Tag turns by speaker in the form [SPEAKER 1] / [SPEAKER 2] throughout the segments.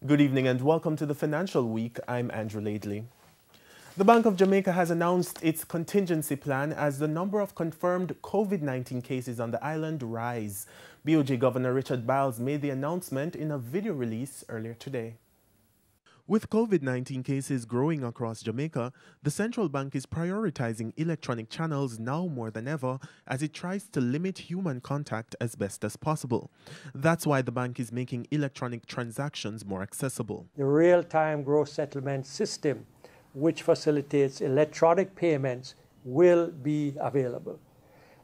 [SPEAKER 1] Good evening and welcome to the Financial Week. I'm Andrew Laidley. The Bank of Jamaica has announced its contingency plan as the number of confirmed COVID-19 cases on the island rise. BOJ Governor Richard Biles made the announcement in a video release earlier today. With COVID-19 cases growing across Jamaica, the central bank is prioritizing electronic channels now more than ever as it tries to limit human contact as best as possible. That's why the bank is making electronic transactions more accessible.
[SPEAKER 2] The real-time gross settlement system, which facilitates electronic payments, will be available.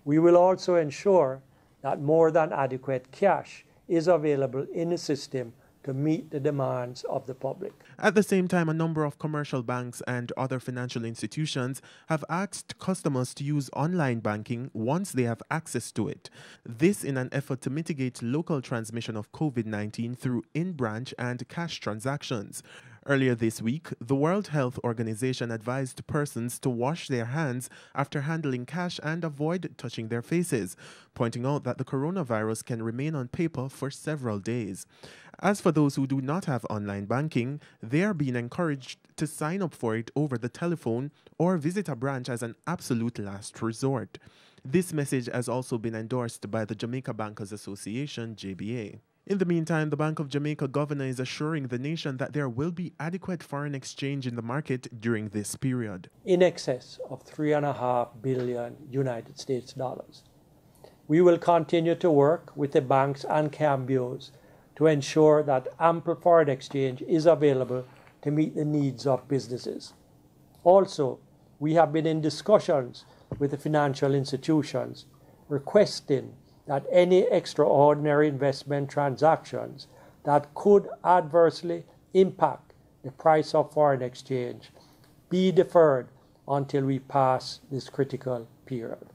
[SPEAKER 2] We will also ensure that more than adequate cash is available in the system to meet the demands of the public.
[SPEAKER 1] At the same time, a number of commercial banks and other financial institutions have asked customers to use online banking once they have access to it. This in an effort to mitigate local transmission of COVID-19 through in-branch and cash transactions. Earlier this week, the World Health Organization advised persons to wash their hands after handling cash and avoid touching their faces, pointing out that the coronavirus can remain on paper for several days. As for those who do not have online banking, they are being encouraged to sign up for it over the telephone or visit a branch as an absolute last resort. This message has also been endorsed by the Jamaica Bankers Association, JBA. In the meantime, the Bank of Jamaica governor is assuring the nation that there will be adequate foreign exchange in the market during this period.
[SPEAKER 2] In excess of $3.5 billion United States dollars. We will continue to work with the banks and cam bureaus to ensure that ample foreign exchange is available to meet the needs of businesses. Also, we have been in discussions with the financial institutions requesting that any extraordinary investment transactions that could adversely impact the price of foreign exchange be deferred until we pass this critical period.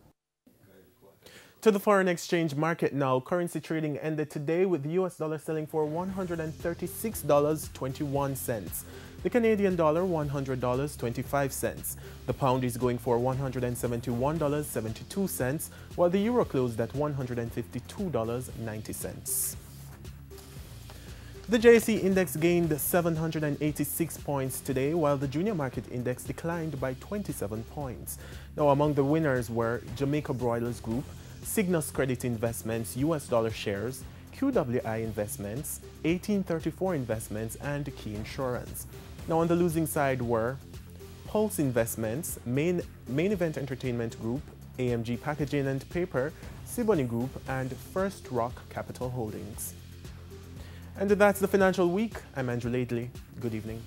[SPEAKER 1] To the foreign exchange market now, currency trading ended today with the US dollar selling for $136.21. The Canadian dollar $100.25. The pound is going for $171.72, while the euro closed at $152.90. The JSE index gained 786 points today, while the junior market index declined by 27 points. Now, among the winners were Jamaica Broilers Group, Cygnus Credit Investments US dollar shares, QWI Investments, 1834 Investments, and Key Insurance. Now on the losing side were Pulse Investments, Main Event Entertainment Group, AMG Packaging and Paper, Siboney Group, and First Rock Capital Holdings. And that's the Financial Week. I'm Andrew Laidley. Good evening.